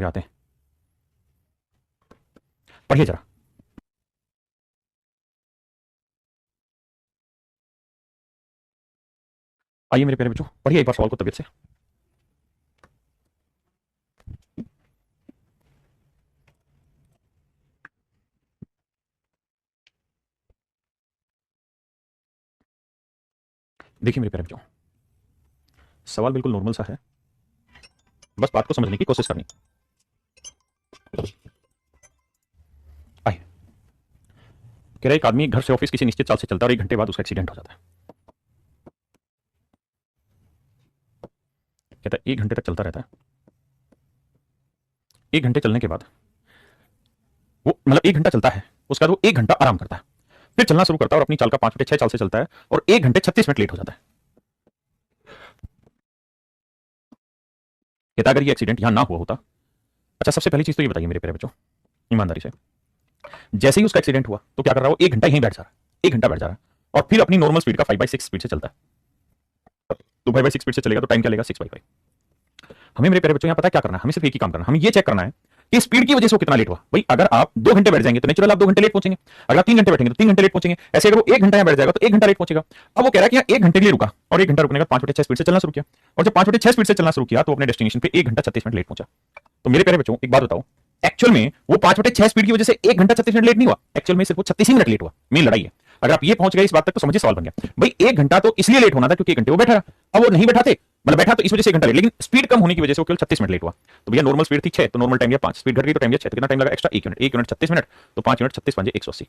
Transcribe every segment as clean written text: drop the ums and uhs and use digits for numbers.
आते हैं, पढ़िए जरा। आइए मेरे प्यारे बच्चों, पढ़िए एक बार सवाल को तबीयत से। देखिए मेरे प्यारे बच्चों, सवाल बिल्कुल नॉर्मल सा है, बस बात को समझने की कोशिश करनी। आइए, कह रहा एक आदमी घर से ऑफिस किसी निश्चित चाल से चलता है और 1 घंटे बाद उसका एक्सीडेंट हो जाता है। कहता है 1 घंटे तक चलता रहता है। 1 घंटे चलने के बाद वो मतलब 1 घंटा चलता है, उसके बाद वो 1 घंटा आराम करता है, फिर चलना शुरू करता है और अपनी चाल का 5 बटे 6 चाल से चलता है और 1 घंटे 36 मिनट लेट हो जाता है। कहता अगर ये एक्सीडेंट यहां ना हुआ होता। अच्छा, सबसे पहली चीज तो ये बताइए मेरे प्यारे बच्चों, ईमानदारी से, जैसे ही उसका एक्सीडेंट हुआ तो क्या कर रहा है, वो 1 घंटा यहीं बैठ जा रहा है, 1 घंटा बैठ जा रहा है और फिर अपनी नॉर्मल स्पीड का 5/6 स्पीड से चलता है। तो 5/6 स्पीड से चलेगा तो टाइम क्या लेगा, 6/5। हमें मेरे प्यारे बच्चों यहाँ पता है क्या करना है, हमें सिर्फ एक ही काम करना है, हमें ये चेक करना है कि स्पीड की वजह से वो कितना लेट हुआ। भाई अगर आप 2 घंटे बैठ जाएंगे तो नेचुरल आप 2 घंटे लेट पहुंचेंगे, अगर आप 3 घंटे बैठेंगे तो 3 घंटे लेट पहुंचेंगे, ऐसे अगर वो 1 घंटा यहाँ बैठ जाएगा तो 1 घंटा लेट पहुंचेगा। अब वो कह रहा है कि यहाँ 1 घंटे के लिए रुका और 1 घंटा रुकने का 5/6 स्पीड से चलना शुरू किया, और जब 5/6 स्पीड से चलना शुरू किया तो अपने डेस्टिनेशन पे 1 घंटा 36 मिनट लेट पहुंचा। तो मेरे प्यारे बच्चों एक बात बताओ, एक्चुअल में वो 5/6 स्पीड की वजह से 1 घंटा 36 मिनट लेट नहीं हुआ, एक्चुअल में सिर्फ वो 36 मिनट लेट हुआ। मेन लड़ाई है, अगर आप ये पहुंच गए इस बात तक तो समझिए सवाल बन गया। भाई 1 घंटा तो इसलिए लेट होना था क्योंकि 1 घंटे वो बैठा रहा, अब वो नहीं बैठा थे, मतलब बैठा तो इस वजह से 1 घंटा लेट, लेकिन स्पीड कम होने की वजह से वो केवल 36 मिनट लेट हुआ। तो भैया नॉर्मल स्पीड थी 6, तो नॉर्मल टाइम गया 5, स्पीड घट गई तो टाइम गया 6, तो कितना टाइम लगा एक्स्ट्रा, 1 यूनिट, 1 यूनिट 36 मिनट, तो 5 यूनिट 36 5 180,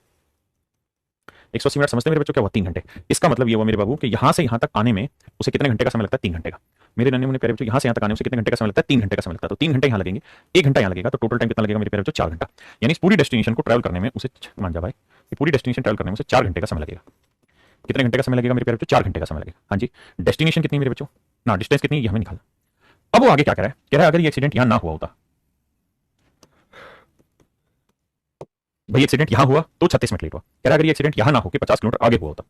180 मिनट। समझते हैं मेरे बच्चों क्या हुआ, 3 घंटे। इसका मतलब ये हुआ मेरे बाबू कि यहां से यहां तक आने में उसे कितने घंटे का समय लगता है, 3 घंटे का। मेरे नन्हे मुन्ने प्यारे बच्चों, यहां से यहां तक आने में उसे कितने घंटे का समय लगता है, 3 घंटे का समय लगता है। तो 3 घंटे यहां लगेंगे, 1 घंटा यहां लगेगा, तो टोटल टाइम कितना लगेगा मेरे प्यारे बच्चों, 4 घंटा। यानी इस पूरी डेस्टिनेशन को ट्रैवल करने में उसे, मान जा भाई, ये पूरी डेस्टिनेशन ट्रैवल करने में उसे 4 घंटे का समय लगेगा। कितने घंटे का समय लगेगा मेरे प्यारे बच्चों, 4 घंटे का समय लगेगा। हाँ जी, डेस्टिनेशन कितनी है मेरे बच्चों ना, डिस्टेंस कितनी है ये हमें निकालना। अब वो आगे क्या कह रहा है, कह रहा है अगर ये एक्सीडेंट यहां ना हुआ होता, भाई एक्सीडेंट यहां हुआ तो 36 मिनट लेट हुआ, कह रहा है अगर ये एक्सीडेंट यहां ना हो कि 50 किलोमीटर आगे हुआ होता,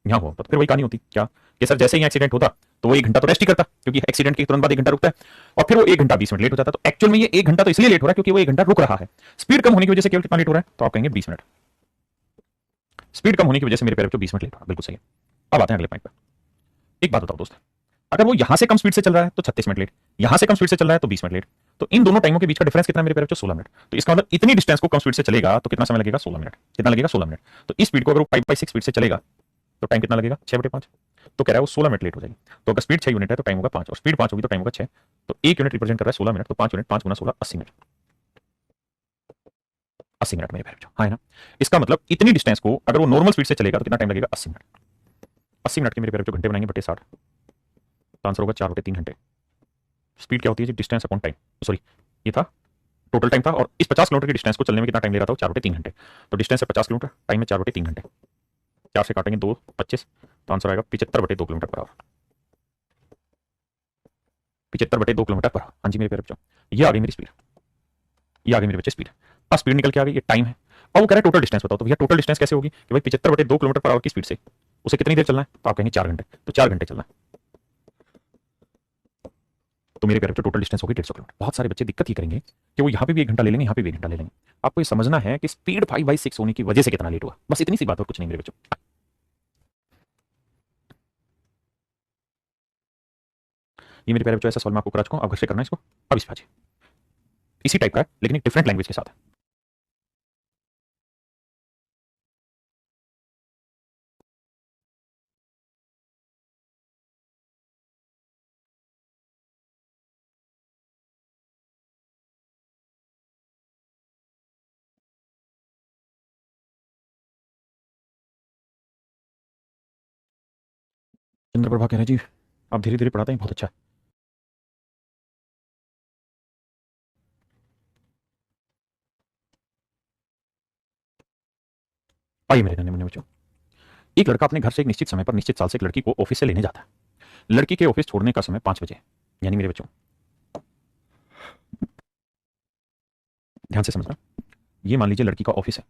यहां हुआ होता, तो फिर वही कहानी होती क्या कि सर जैसे ही एक्सीडेंट होता तो वो 1 घंटा तो रेस्ट ही करता, क्योंकि एक्सीडेंट के तुरंत बाद 1 घंटा रुकता है, और फिर वो 1 घंटा 20 मिनट लेट हो जाता। तो एक्चुअल में ये 1 घंटा तो इसलिए लेट हो रहा है क्योंकि वो 1 घंटा रुक रहा है। स्पीड कम होने की वजह से केवल कितना लेट हो रहा है, तो आप कहेंगे 20 मिनट। स्पीड कम होने की वजह से मेरे प्यारे बच्चों 20 मिनट लेट हो रहा है, बिल्कुल सही है। अब आते हैं अगले पॉइंट पर। एक बात बताओ दोस्त, अगर वो यहां से कम स्पीड से चल रहा है तो 36 मिनट लेट, यहां से कम स्पीड से चल रहा है तो 20 मिनट लेट, तो इन दोनों टाइमों के बीच का डिफरेंस कितना है मेरे प्यारे बच्चों, 16 मिनट। तो इसका मतलब इतनी डिस्टेंस को कम स्पीड से चलेगा तो कितना समय लगेगा, 16 मिनट। कितना लगेगा, 16 मिनट। तो इस स्पीड को अगर वो 5/6 स्पीड से चलेगा तो टाइम कितना लगेगा, 6/5। तो कह रहा है वो 16 मिनट लेट हो जाएगी। तो अगर स्पीड 6 यूनिट है तो टाइम होगा 5, और स्पीड 5 होगी तो टाइम होगा 6। तो 1 यूनिट रिप्रेजेंट कर रहा है 16 मिनट, तो 5 यूनिट 5 गुना 16 80 मिनट। 80 मिनट मेरे प्यारे बच्चों, हाँ है ना। इसका मतलब इतनी डिस्टेंस को अगर वो नॉर्मल स्पीड से चलेगा तो कितना टाइम लगेगा, 80 मिनट। 80 मिनट के मेरे प्यारे बच्चों घंटे बनाएंगे बटे 60, तो आंसर होगा 4/3 घंटे। स्पीड क्या होती है जी, डिस्टेंस अपॉन टाइम, सॉरी ये था टोटल टाइम था, और इस 50 किलोमीटर की डिस्टेंस को चलने में कितना टाइम ले रहा था, 4/3 घंटे। तो डिस्टेंस है 50 किलोमीटर, टाइम है 4/3 घंटे, 4 से काटेंगे 2 25, तो आंसर आएगा 75/2 kilometre per hour. 75/2 kilometre per hour, हाँ जी मेरे प्यारे बच्चों, ये आ गई मेरी स्पीड, ये आ गई मेरे बच्चे स्पीड। अब स्पीड निकल के आ गई, ये टाइम है। अब वो कह रहा है टोटल डिस्टेंस बताओ, तो भैया टोटल डिस्टेंस कैसे होगी कि भाई 75/2 किलोमीटर पर आवर की स्पीड से उसे कितनी देर चलना है, तो आप कहेंगे 4 घंटे, तो 4 घंटे चलना है। तो मेरे प्यारे बच्चों टोटल डिस्टेंस होगी 150 किलोमीटर। बहुत सारे बच्चे दिक्कत ये करेंगे कि वो यहाँ पे भी 1 घंटा ले लेंगे, यहाँ पे भी 1 घंटा ले लेंगे। आपको ये समझना है कि स्पीड 5/6 होने की वजह से कितना लेट हुआ, बस इतनी सी बात और कुछ नहीं मेरे बच्चों। ये मेरे प्यारे बच्चों ऐसा सवाल मैं आपको करा चुका हूं, आप घर से करना है इसको। अब इस पे इसी टाइप का है लेकिन एक डिफरेंट लैंग्वेज के साथ है। चंद्र प्रभा कह रहे हैं जी आप धीरे धीरे पढ़ाते हैं, बहुत अच्छा है। आइए मेरे नन्हे मुन्ने बच्चों, एक लड़का अपने घर से एक निश्चित समय पर निश्चित साल से एक लड़की को ऑफिस से लेने जाता है। लड़की के ऑफिस छोड़ने का समय 5 बजे, यानी मेरे बच्चों ध्यान से समझना, ये मान लीजिए लड़की का ऑफिस है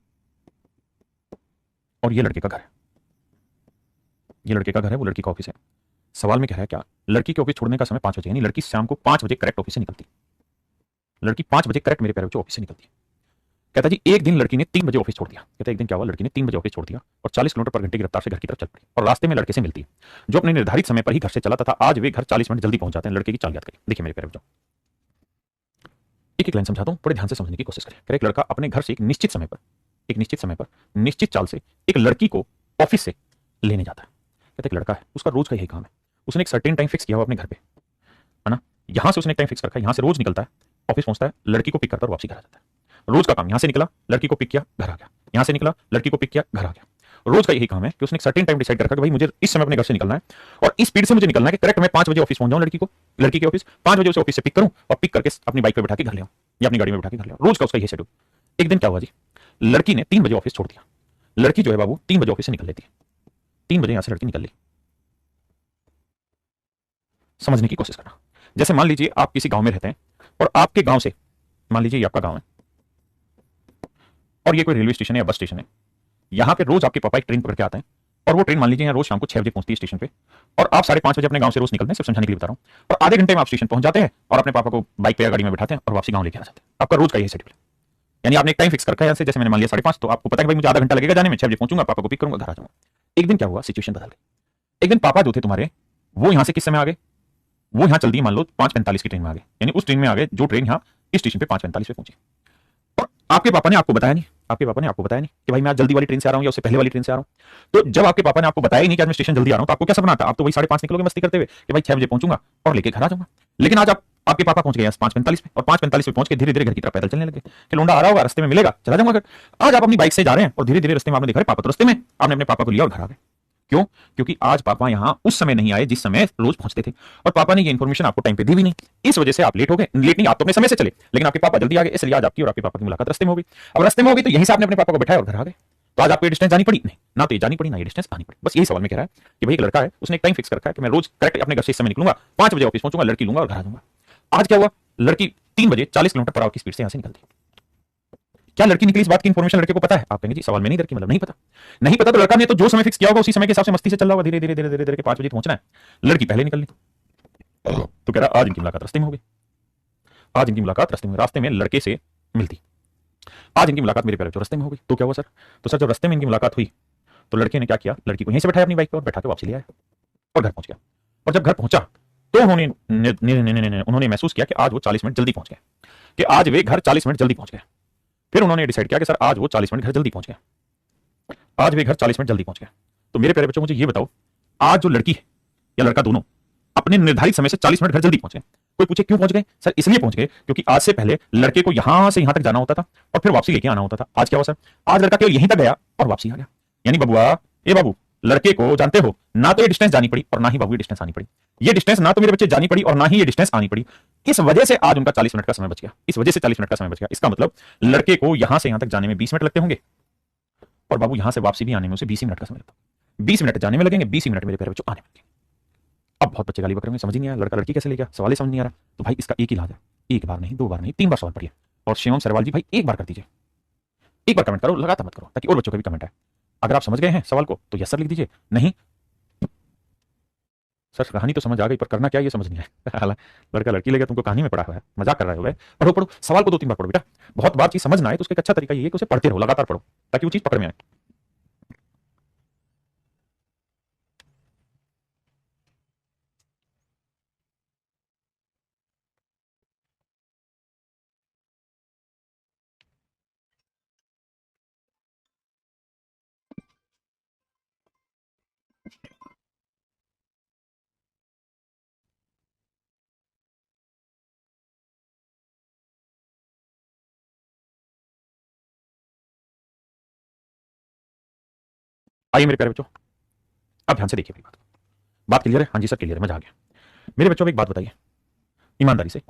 और ये लड़के का घर है। ये लड़के का घर है, वो लड़की का ऑफिस है। सवाल में कह रहा है क्या, लड़की के ऑफिस छोड़ने का समय 5 बजे, यानी लड़की शाम को 5 बजे करेक्ट ऑफिस से निकलती। लड़की 5 बजे करेक्ट मेरे प्यारे बच्चों ऑफिस से निकलती है। कहता जी एक दिन लड़की ने 3 बजे ऑफिस छोड़ दिया। कहता है एक दिन क्या हुआ, लड़की ने 3 बजे ऑफिस छोड़ दिया और 40 किलोमीटर पर घंटे की रफ्तार से घर की तरफ चल पड़ी और रास्ते में लड़के से मिलती है जो अपने निर्धारित समय पर ही घर से चला था। आज वे घर 40 मिनट जल्दी पहुंच जाते हैं। लड़के की चाल याद करिए। देखिए मेरे प्यारे बच्चों, एक एक लाइन समझाता हूं, बड़े ध्यान से समझने की कोशिश करें। एक लड़का अपने घर से एक निश्चित समय पर निश्चित चाल से एक लड़की को ऑफिस से लेने जाता है। कहते एक लड़का है, उसका रोज का यही काम है। उसने एक सर्टेन टाइम फिक्स किया हुआ अपने घर पे, है ना। यहां से उसने एक टाइम फिक्स रखा है, यहां से रोज निकलता है, ऑफिस पहुंचता है, लड़की को पिक करता है और वापसी घर आ जाता है। रोज का काम, यहां से निकला, लड़की को पिक किया, घर आ गया, यहां से निकला, लड़की को पिक किया, घर आ गया। रोज का यही काम है कि उसने एक सर्टेन टाइम डिसाइड कर रखा कि भाई मुझे इस समय अपने घर से निकलना है और इस स्पीड से मुझे निकलना है कि करेक्ट मैं 5 बजे ऑफिस पहुंच जाऊं, लड़की के ऑफिस 5 बजे उसे ऑफिस से पिक करूं और पिक करके अपनी बाइक पे बैठा के घर ले आऊं या अपनी गाड़ी में बैठा के घर ले आऊं। रोज का उसका यही शेड्यूल। एक दिन क्या हुआ जी, लड़की ने 3 बजे ऑफिस छोड़ दिया। लड़की जो है बाबू 3 बजे ऑफिस से निकल लेती है। 3 बजे यहां से लड़की निकल ली। समझने की कोशिश करना। जैसे मान लीजिए आप किसी गांव में रहते हैं और आपके गांव से, मान लीजिए ये आपका गांव है और ये कोई रेलवे स्टेशन है या बस स्टेशन है। यहां पे रोज आपके पापा एक ट्रेन पकड़ के आते हैं और वो ट्रेन मान लीजिए रोज शाम को 6 बजे पहुंचती है स्टेशन पे और आप 5:30 बजे अपने गांव से रोज निकलते हैं। सिर्फ समझाने के लिए बता रहा हूं। और आधे घंटे में आप स्टेशन पहुंच जाते हैं और अपने पापा को बाइक पे या गाड़ी में बैठाते हैं और वापसी गांव लेके आ जाते हैं। आपका रोज का यही शेड्यूल है। यानी आपने एक टाइम फिक्स कर रखा है। जैसे मैंने मान लिया 5:30, तो आपको पता है कि भाई मुझे आधा घंटा लगेगा जाने में, 6 बजे पहुंचूंगा, पापा को पिक करूंगा, घर आ जाऊंगा। एक दिन क्या हुआ, सिचुएशन बदल गई। एक दिन पापा जो थे तुम्हारे, वो यहां से किस समय आ गए, वो यहां चल दी मान लो 5:45 की ट्रेन में आ गए। यानी उस ट्रेन में आ गए जो ट्रेन यहां इस स्टेशन पे 5:45 पे पहुंची। और आपके पापा ने आपको बताया नहीं, कि भाई मैं आज जल्दी वाली ट्रेन से आ रहा हूं या उससे पहले वाली ट्रेन से आ रहा हूं। तो जब आपके पापा ने आपको बताया ही नहीं कि आज मैं स्टेशन जल्दी आ रहा हूं, तो आपको क्या सपना आता? आप तो वही 5:30 निकलोगे मस्ती करते हुए कि भाई 6 बजे पहुंचूंगा और लेके घर आ जाऊंगा। लेकिन आज आपके पापा पहुंच गए 5:45 पे और 5:45 पे पहुंच के धीरे धीरे घर की तरफ पैदल चलने लगे कि लोंडा आ रहा होगा, रास्ते में मिलेगा, चला जाऊंगा घर। आज आप अपनी बाइक से जा रहे हैं और धीरे धीरे रास्ते में आपने देखा पापा तो रास्ते में, आपने अपने पापा को लिया और घर आ गए। क्यों? क्योंकि आज पापा यहां उस समय नहीं आए जिस समय रोज पहुंचते थे और पापा ने ये इन्फॉर्मेशन आपको टाइम पे दी भी नहीं। इस वजह से आप लेट हो गए। लेट नहीं, आप तो अपने समय से चले, लेकिन आपके पापा जल्दी आ गए, इसलिए आज आपकी और आपके पापा की मुलाकात रास्ते में हो गई। अब रास्ते में हो गई तो यहीं से आपने अपने पापा को बैठाया और घर आ गए। तो आज आपको ये डिस्टेंस जानी पड़ी नहीं, ना तो ये जानी पड़ी ना ये डिस्टेंस आनी पड़ी। बस यही सवाल में कह रहा है कि भाई एक लड़का है, उसने एक टाइम फिक्स कर रखा है कि मैं रोज करेक्ट अपने घर से इस समय निकलूंगा, 5 बजे ऑफिस पहुंचूंगा, लड़की लूंगा और घर आ जाऊंगा। आज क्या हुआ, लड़की 3 बजे 40 किलोमीटर पर आवर की स्पीड से यहां से निकलती। क्या लड़की निकली इस बात की इन्फॉर्मेशन लड़के को पता है? आप कहेंगे जी सवाल में नहीं लड़की, मतलब नहीं पता। नहीं पता तो लड़का ने तो जो समय फिक्स किया होगा उसी समय के हिसाब से मस्ती से चल रहा होगा, धीरे धीरे धीरे धीरे धीरे 5 बजे पहुंचना है, लड़की पहले निकल ली। तो कह रहा आज इनकी मुलाकात रास्ते में हो गई। आज इनकी मुलाकात रास्ते में, रास्ते में लड़के से मिलती। आज इनकी मुलाकात मेरे प्यारे बच्चों रास्ते में हो गई। तो क्या हुआ सर? तो सर जब रास्ते में इनकी मुलाकात हुई तो लड़के ने क्या किया, लड़की को यहीं से बैठाया अपनी बाइक पर और बैठा के वापसी ले आया और घर पहुंच गया। और जब घर पहुंचा तो उन्होंने महसूस किया कि आज वो 40 मिनट जल्दी पहुंच गए, कि आज वे घर 40 मिनट जल्दी पहुंच गए। फिर उन्होंने डिसाइड किया कि सर आज वो 40 मिनट घर जल्दी पहुंच गए, आज वे घर 40 मिनट जल्दी पहुंच गए। तो मेरे प्यारे बच्चों मुझे ये बताओ, आज जो लड़की है या लड़का दोनों अपने निर्धारित समय से 40 मिनट घर जल्दी पहुंच गए। कोई पूछे क्यों पहुंच गए? सर इसलिए पहुंच गए क्योंकि आज से पहले लड़के को यहां से यहां तक जाना होता था और फिर वापसी लेके आना होता था। आज क्या हुआ सर? आज लड़का केवल यहीं तक गया और वापसी आ गया। यानी बबुआ, ये बाबू, लड़के को जानते हो ना तो ये डिस्टेंस जानी पड़ी और ना ही बाबू ये डिस्टेंस आनी पड़ी। ये डिस्टेंस ना तो मेरे बच्चे जानी पड़ी और ना ही ये डिस्टेंस आनी पड़ी। इस वजह से आज उनका 40 मिनट का समय बच गया। इस वजह से 40 मिनट का समय बच गया। इसका मतलब लड़के को यहां से यहां तक जाने में 20 मिनट लगते होंगे और बाबू यहां से वापसी भी आने में उसे 20 मिनट का समय लगता है। 20 मिनट जाने में लगेंगे, 20 मिनट मेरे प्यारे बच्चों आने में लगेंगे। अब बहुत बच्चे गाली बकरेंगे, समझ ही नहीं आया लड़का लड़की कैसे ले गया, सवाल ही समझ नहीं आ रहा। तो भाई इसका एक ही इलाज है, एक बार नहीं, 2 बार नहीं, 3 बार सवाल पढ़िए। और शिवम सरवाल जी भाई एक बार कर दीजिए, एक बार कमेंट करो, लगातार मत करो ताकि और बच्चों का भी कमेंट आए। अगर आप समझ गए हैं सवाल को तो यस सर लिख दीजिए, नहीं सर कहानी तो समझ आ गई पर करना क्या ये समझ नहीं आया। लड़का लड़की ले गया, तुमको कहानी में पढ़ा हुआ है, मजाक कर रहे हो गए। पढ़ो पढ़ो, सवाल को 2-3 बार पढ़ो बेटा। बहुत बार चीज समझ ना आए तो उसका एक अच्छा तरीका ये है कि उसे पढ़ते रहो, लगातार पढ़ो ताकि वो चीज पकड़ में आए। आइए मेरे प्यारे बच्चों, अब ध्यान से देखिए मेरी बात क्लियर है? हाँ जी सर क्लियर है, मजा आ गया। मेरे बच्चों एक बात बताइए ईमानदारी से,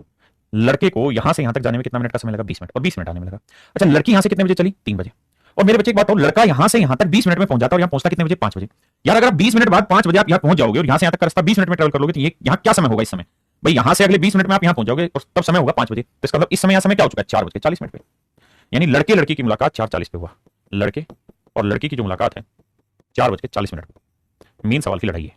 लड़के को यहां से यहां तक जाने में कितना मिनट का समय लगा? 20 मिनट। और 20 मिनट आने में लगा। अच्छा लड़की यहां से कितने बजे चली? 3 बजे। और मेरे बच्चे एक बात हो, लड़का यहां से यहां तक 20 मिनट में पहुंच जाता है और यहां पहुंचता कितने बजे? 5 बजे। यार अगर आप 20 मिनट बाद 5 बजे आप यहां पहुंच जाओगे और यहां से यहां तक का रास्ता 20 मिनट में ट्रेवल कर लोगे तो ये यहां क्या समय होगा इस समय? भाई यहां से अगले 20 मिनट में आप यहां पहुंच जाओगे और तब समय होगा 5 बजे। तो इसका मतलब इस समय यहां समय क्या हो चुका है? 4:40 पे। यानी लड़के लड़की की मुलाकात 4:40 पे हुआ। लड़के और लड़की की जो मुलाकात है 4:40 पे। मेन सवाल की लड़ाई है।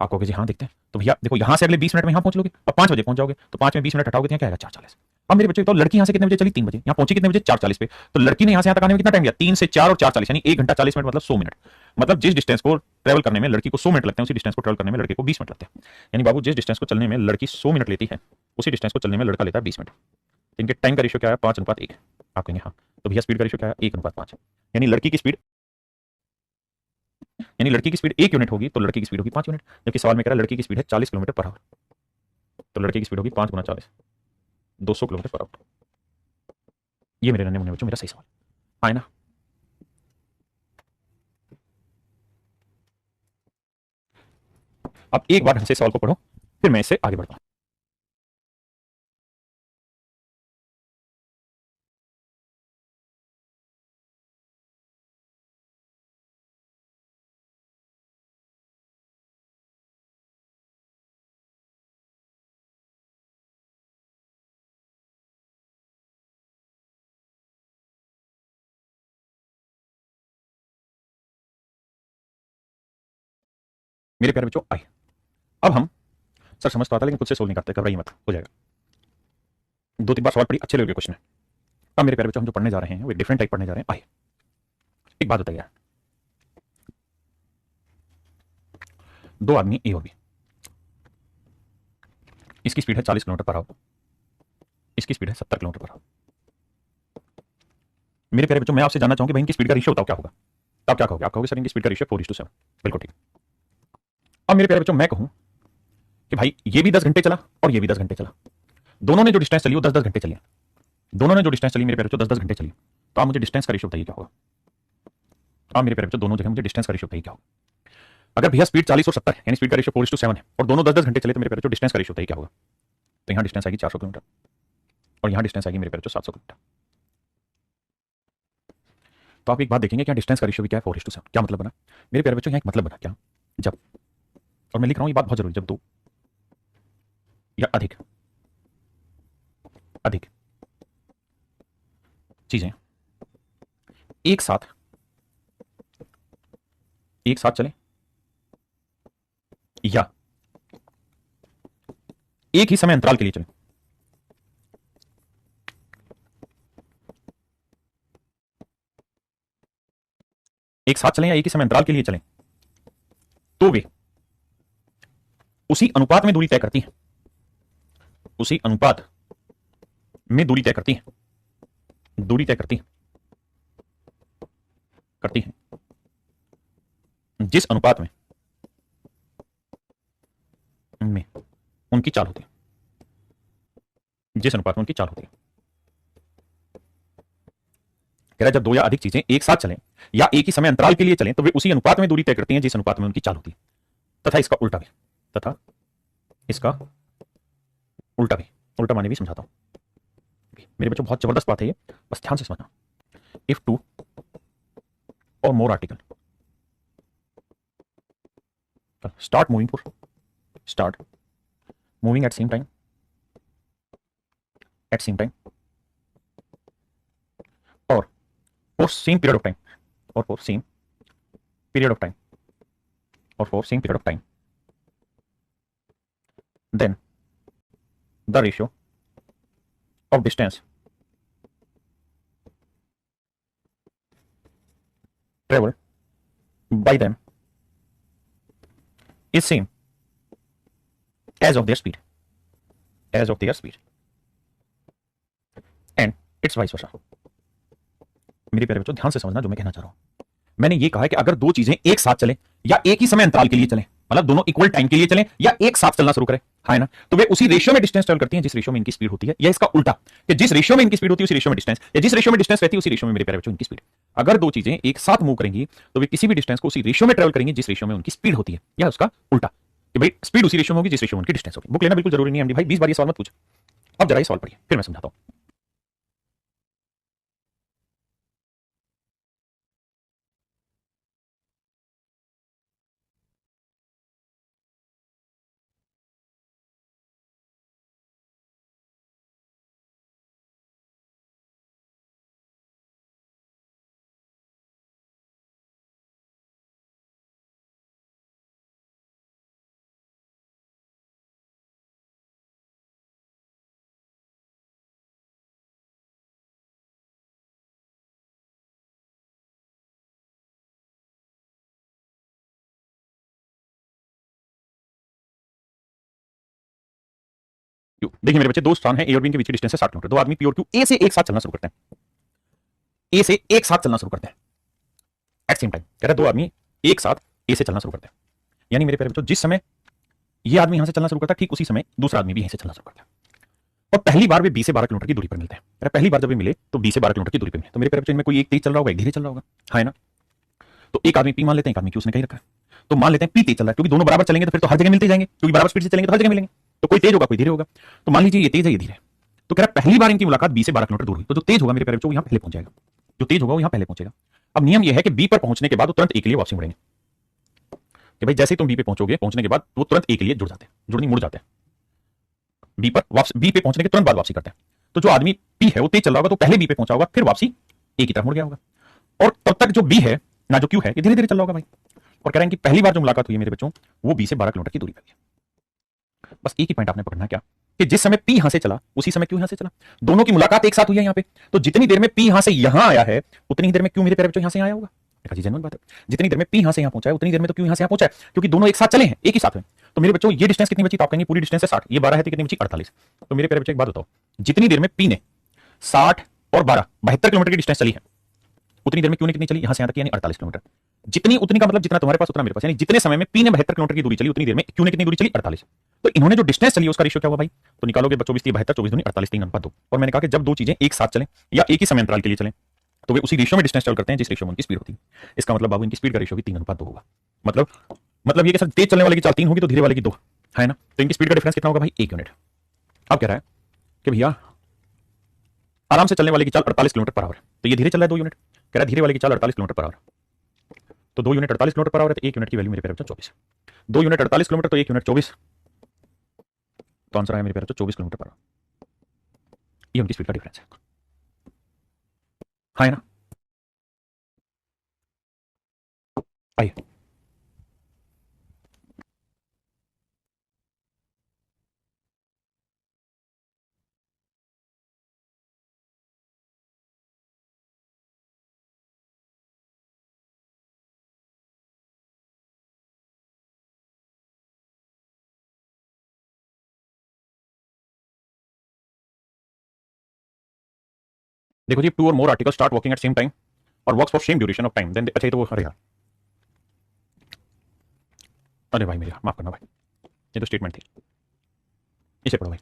आप कहोगे जी हाँ देखते हैं, तो भैया देखो यहाँ से अगले 20 मिनट में यहाँ पहुंच लोगे और 5 बजे पहुंच जाओगे, तो 5 में 20 मिनट हटाओगे तो यहाँ क्या आएगा 4:40। अब मेरे बच्चे तो लड़की यहाँ से कितने बजे चली 3 बजे, यहाँ पहुंची कितने बजे 4:40 पे, तो लड़की ने यहाँ से यहाँ तक आने में कितना टाइम लिया 3 से 4 और 4:40 यानी 1 घंटा 40 मिनट मतलब 100 मिनट। मतलब जिस डिस्टेंस को ट्रेवल करने में लड़की को 100 मिनट लगते हैं उसी डिस्टेंस को ट्रेवल करने में लड़के को 20 मिनट लगते हैं। यानी बाबू जिस डिस्टेंस को चलने में लड़की 100 मिनट लेती है उसी डिस्टेंस को चलने में लड़का लेता है 20 मिनट। इनके टाइम का रेशियो क्या है 5:1। आप कहेंगे हाँ तो भैया स्पीड का रेशियो क्या है 1:5। यानी लड़की की स्पीड 1 यूनिट होगी तो लड़की की स्पीड होगी 5 यूनिट, जबकि सवाल में कह रहा है लड़की की स्पीड है 40 किलोमीटर पर आवर, तो लड़के की स्पीड होगी 5 गुना 40 200 किलोमीटर पर आवर। ये मेरे नन्हे मुन्ने बच्चों मेरा सही सवाल आए ना। अब एक बार ढंग से सवाल को पढ़ो फिर मैं इससे आगे बढ़ता हूं। मेरे प्यारे बच्चों आइए अब हम सर समझ तो आता लेकिन खुद से सोल्व नहीं करते, घबराइए मत, हो जाएगा। 2-3 बार सवाल पढ़ी अच्छे लेवल के क्वेश्चन है। अब मेरे प्यारे बच्चों हम जो पढ़ने जा रहे हैं वो डिफरेंट टाइप पढ़ने जा रहे हैं। आइए एक बात बताइए, दो आदमी ए और बी, इसकी स्पीड है 40 किलोमीटर पर आवर, इसकी स्पीड है 70 किलोमीटर पर आवर। मेरे प्यारे बच्चों मैं आपसे जानना चाहूंगा भाई इनकी स्पीड का रेशियो बताओ क्या होगा। आप क्या कहोगे, आप कहोगे सर इनकी स्पीड का रेशियो 4:7। बिल्कुल ठीक। अब मेरे प्यारे बच्चों मैं कहूं कि भाई ये भी 10 घंटे चला और ये भी 10 घंटे चला, दोनों ने जो डिस्टेंस चली वो 10-10 घंटे चली, दोनों ने जो डिस्टेंस चली मेरे प्यारे बच्चों 10-10 घंटे चली, तो आप मुझे डिस्टेंस का रेशियो बताइए क्या होगा। आप मेरे प्यारे बच्चों दोनों जगह मुझे डिस्टेंस का रेशियो बताइए क्या होगा। अगर भैया स्पीड 40 और 70 है यानी स्पीड का रेशियो 4:7 है और दोनों 10-10 घंटे चले तो मेरे प्यारे बच्चों डिस्टेंस का रेशियो बताइए क्या होगा। तो यहाँ डिस्टेंस आएगी 400 किलोमीटर और यहाँ डिस्टेंस आएगी मेरे प्यारे बच्चों 700 किलोमीटर। तो आप एक बात देखेंगे क्या डिस्टेंस का रेशियो भी क्या है 4:7। क्या मतलब बना मेरे प्यारे बच्चों, यहाँ एक मतलब बना क्या, जब, और मैं लिख रहा हूँ ये बात बहुत जरूरी, जब दो या अधिक अधिक चीजें एक साथ चलें या एक ही समय अंतराल के लिए चलें, एक साथ चलें या एक ही समय अंतराल के लिए चलें, तो वे उसी अनुपात में दूरी तय करती हैं, उसी अनुपात में दूरी तय करती हैं, दूरी तय करती हैं जिस अनुपात में उनकी चाल होती है, जिस अनुपात में उनकी चाल होती है। कह रहा है जब दो या अधिक चीजें एक साथ चलें या एक ही समय अंतराल के लिए चलें तो वे उसी अनुपात में दूरी तय करती हैं जिस अनुपात में उनकी चाल होती है। तथा इसका उल्टा भी, तथा इसका उल्टा भी, उल्टा माने भी समझाता हूं मेरे बच्चों, बहुत जबरदस्त बात है ये, बस ध्यान से समझना। If two or more article start moving at same time or for same period of time or for same period of time or for same period of time, then the ratio of distance traveled by them is same as of their speed and it's vice versa। मेरे प्यारे बच्चों ध्यान से समझना जो मैं कहना चाह रहा हूं। मैंने ये कहा है कि अगर दो चीजें एक साथ चलें या एक ही समय अंतराल के लिए चलें, मतलब दोनों इक्वल टाइम के लिए चलें या एक साथ चलना शुरू करें, है ना, तो वे उसी रेशियो में डिस्टेंस ट्रेवल करती हैं जिस रेशियो में इनकी स्पीड होती है, या इसका उल्टा कि जिस रेशियो में इनकी स्पीड होती है उसी रेशियो में डिस्टेंस, या जिस रेशियो में डिस्टेंस रहती है उसी रेशियो में मेरे प्यारे बच्चों इनकी स्पीड। अगर दो चीजें एक साथ मूव करेंगी तो वे किसी भी डिस्टेंस को उसी रेशियो में ट्रेवल करेंगी जिस रेशियो में उनकी स्पीड होती है, या उसका उल्टा कि भाई स्पीड उसी रेशियो में होगी जिस रेशियो में उनकी डिस्टेंस होगी। बुक लेना बिल्कुल जरूरी नहीं है एमडी भाई, 20 बार ये सवाल मत पूछ। अब जरा ये सवाल पढ़िए फिर मैं समझाता हूं। देखिए मेरे बच्चे, दो स्थान है ए और बी के बीच की डिस्टेंस है 60 किलोमीटर। दो आदमी पी और क्यू ए से एक साथ चलना शुरू करते हैं। ए से एक साथ चलना शुरू करते हैं एट सेम टाइम। कह रहा है दो आदमी एक साथ ए से चलना शुरू करते हैं, यानी मेरे प्यारे बच्चों जिस समय ये आदमी यहां से चलना शुरू करता है ठीक उसी समय दूसरा आदमी भी यहीं से चलना शुरू करता है। और पहली बार वे 20 से 12 किलोमीटर की दूरी पर मिलते हैं। पहली बार जब वे मिले तो 20 से 12 किलोमीटर की दूरी पर मिले। तो मेरे प्यारे बच्चों इनमें कोई एक तेज चल रहा होगा, एक धीरे चल रहा होगा, है ना। तो एक आदमी पी मान लेते हैं, एक आदमी क्यू उसने कहीं रखा है। तो मान लेते हैं पी तेज चल रहा है, क्योंकि दोनों बराबर चलेंगे तो फिर तो हर जगह मिलते जाएंगे, क्योंकि बराबर स्पीड से चलेंगे तो हर जगह मिलेंगे। तो कोई तेज होगा कोई धीरे होगा। तो मान लीजिए ये तेज है ये धीरे। तो कह रहा है पहली बार इनकी मुलाकात 20 से 12 किलोमीटर दूर हुई, तो जो तेज होगा मेरे प्यारे बच्चों यहां पहले पहुंच जाएगा। जो तेज होगा वो यहां पहले पहुंचेगा। अब नियम यह है कि बी पर पहुंचने के बाद वो तुरंत ए के लिए वापसी मुड़ेंगे, कि भाई जैसे ही तुम बी पे पहुंचोगे पहुंचने के बाद वो तुरंत ए के लिए जुड़ जाते हैं, जुड़नी मुड़ जाते हैं। बी पर वापस बी पे पहुंचने के तुरंत बाद वापसी करते हैं। तो जो आदमी पी है वो तेज चल रहा होगा तो पहले बी पे पहुंचा होगा, फिर वापसी ए की तरफ मुड़ गया होगा। और तब तक जो बी है ना जो क्यू है ये धीरे धीरे चल रहा होगा भाई। और कह रहे हैं कि पहली बार जो मुलाकात हुई है मेरे बच्चों वो 20 से 12 किलोमीटर की दूरी पर है। बस एक ही पॉइंट आपने पकड़ना, क्या कि जिस समय पी यहां से चला उसी समय क्यू यहां से चला। दोनों की मुलाकात एक साथ हुई है यहां पे। तो जितनी देर में पी यहां से यहां आया है उतनी ही देर में क्यू मेरे प्यारे बच्चों यहां से आया होगा। जी जेन्युइन बात है। जितनी देर में पी यहां से यहां पहुंचा है उतनी देर में तो क्यू यहां से यहां पहुंचा है, क्योंकि दोनों एक साथ चले हैं, एक ही साथ में। तो मेरे बच्चों ये डिस्टेंस कितनी बची? तो आप कहेंगे पूरी डिस्टेंस है 60, ये 12 है तो कितनी बची? 48। तो मेरे प्यारे बच्चों एक बात बताओ, जितनी देर में पी ने 60 और 12 72 किलोमीटर की डिस्टेंस चली है, उतनी देर में क्यू ने कितनी चली यहां से यहां तक? यानी 48 किलोमीटर। जितनी उतनी का मतलब जितना तुम्हारे पास उतना मेरे पास, यानी जितने समय में पी ने 72 किलोमीटर की दूरी चली उतनी देर में क्यू ने कितनी दूरी चली? 48। तो इन्होंने जो डिस्टेंस चली उसका रेशियो क्या हुआ भाई? तो निकालोगे 24 3 72 24 दूनी 48 3 अनुपात 2। और मैंने कहा कि जब दो चीजें एक साथ चलें या एक ही समय अंतराल के लिए चलें तो वे उसी रेशियो में डिस्टेंस ट्रैवल करते हैं जिस रेशियो में उनकी स्पीड होती है। इसका मतलब बाबू इनकी स्पीड का रेशियो भी 3 अनुपात 2 होगा। मतलब ये कि सर तेज चलने वाले की चाल 3 होगी तो धीरे वाले की 2, है ना। तो इनकी स्पीड का डिफरेंस कितना होगा भाई? 1 यूनिट। अब कह रहा है कि भैया आराम से चलने वाले की चाल 48 किलोमीटर पर आवर है, तो ये धीरे चल रहा है 2 यूनिट। कह रहा है धीरे वाले की चाल 48 किलोमीटर पर आवर, तो 2 यूनिट 48 किलोमीटर पर आवर है, तो 1 यूनिट की वैल्यू मेरे प्यारे बच्चों 24। 2 यूनिट 48 किलोमीटर तो 1 यूनिट 24, तो आंसर आया मेरे प्यारे बच्चों 24 किलोमीटर पर आवर। ये उनकी स्पीड का डिफरेंस है, हाँ है ना। आइए देखो जी, 2 or more article start working at same time or works for same duration of time, then अच्छा ये तो अरे यार, अरे भाई मेरे माफ करना भाई, ये तो स्टेटमेंट थी, इसे पढ़ो भाई।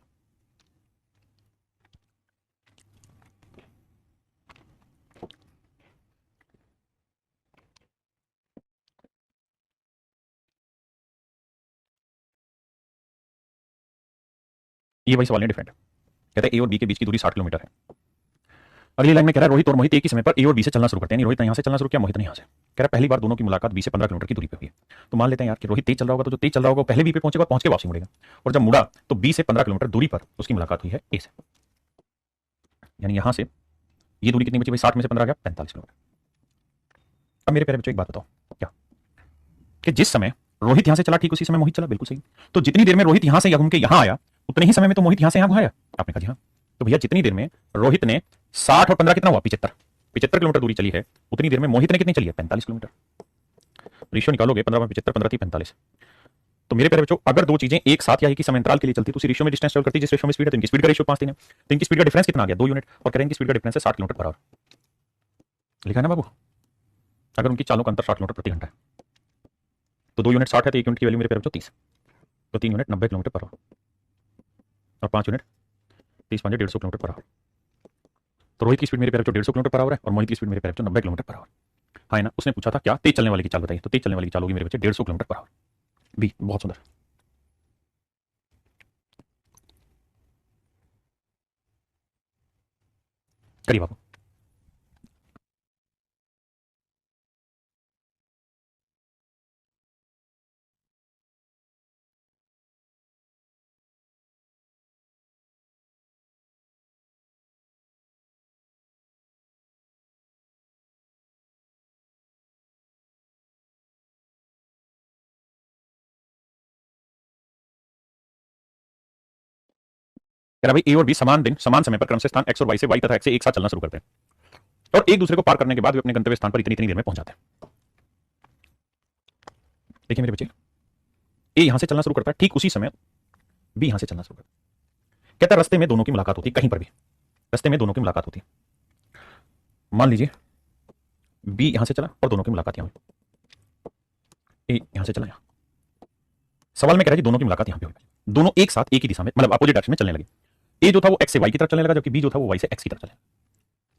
ये वही सवाल है डिफरेंट। कहता है ए और बी के बीच की दूरी 60 किलोमीटर है। अगली लाइन में कह रहा है रोहित और मोहित एक ही समय पर ए और बी से चलना शुरू करते हैं। रोहित ने यहां से चलना शुरू किया, मोहित ने यहां से। कह रहा है पहली बार दोनों की मुलाकात 20 से 15 किलोमीटर की दूरी पर हुई है। तो मान लेते हैं यार कि रोहित तेज चल रहा होगा, तो जो तेज चल रहा होगा पहले बी पे पहुंचेगा, पहुंच के वापसी मुड़ेगा। और जब मुड़ा तो 20 से 15 किलोमीटर दूरी पर उसकी मुलाकात हुई है ए से, यानी यहां से ये दूरी कितनी बची भाई? 60 में से 15 गया 45 किलोमीटर। अब मेरे प्यारे बच्चों एक बात बताओ, क्या कि जिस समय रोहित यहां से चला ठीक उसी समय मोहित चला, बिल्कुल सही। तो जितनी देर में रोहित यहां से घूम के यहां आया उतने ही समय में तो मोहित यहां से यहां घुमाया। आपने कहा जी हाँ। तो भैया जितनी देर में रोहित ने 60 और 15 कितना हुआ? 75 किलोमीटर दूरी चली है, उतनी देर में मोहित ने कितनी चली है? 45 किलोमीटर। रेशियो निकालोगे 15 में 75 15 थी 45। तो मेरे प्यारे बच्चों अगर दो चीजें एक साथ या एक ही समय अंतराल के लिए चलती तो उसी रेशियो में डिस्टेंस ट्रैवल करती जिस रेशियो में स्पीड है। तो इनकी स्पीड का रेशियो 5 3 है, तो इनकी स्पीड का डिफरेंस कितना आ गया? 2 यूनिट। और कह रहे हैं इनकी स्पीड का डिफरेंस है 60 किलोमीटर पर आवर। लिखा है ना बाबू? अगर उनकी चालों का अंतर 60 किलोमीटर प्रति घंटा है तो 2 यूनिट 60 है, तो 1 यूनिट की वैल्यू मेरे प्यारे बच्चों 30, तो 3 यूनिट 90 किलोमीटर पर आवर और 5 यूनिट 30 5 150 किलोमीटर पर आवर। तो रोहित की स्पीड मेरे प्यारे बच्चों 150 किलोमीटर पर आवर है और मोहित की स्पीड मेरे प्यारे बच्चों 90 किलोमीटर पर आवर। हाँ ना। उसने पूछा था क्या तेज चलने वाले की चाल बताइए, तो तेज चलने वाली की चाल होगी मेरे बच्चे 150 किलोमीटर पर आवर। बी, बहुत सुंदर। करिए बाबू। कह रहा भाई ए और बी समान दिन समान समय पर क्रम से स्थान एक्स और वाई से वाई तथा एक्स से एक साथ चलना शुरू करते हैं और एक दूसरे को पार करने के बाद वे अपने गंतव्य स्थान पर इतनी इतनी देर में पहुंच जाते हैं। देखिए मेरे बच्चे, ए यहां से चलना शुरू करता है ठीक उसी समय बी यहां से चलना शुरू करता है। कहता है रास्ते में दोनों की मुलाकात होती, कहीं पर भी रास्ते में दोनों की मुलाकात होती। मान लीजिए बी यहां से चला और दोनों की मुलाकात यहां हुई, ए यहां से चला यहां। सवाल में कह रहा है कि दोनों की मुलाकात यहां पे हुई, दोनों एक साथ एक ही दिशा में मतलब अपोजिट डायरेक्शन में चलने लगे। ए जो था वो एक्स से वाई की तरफ चलने लगा, जबकि बी जो था वो वाई से एक्स की तरफ चलने लगा।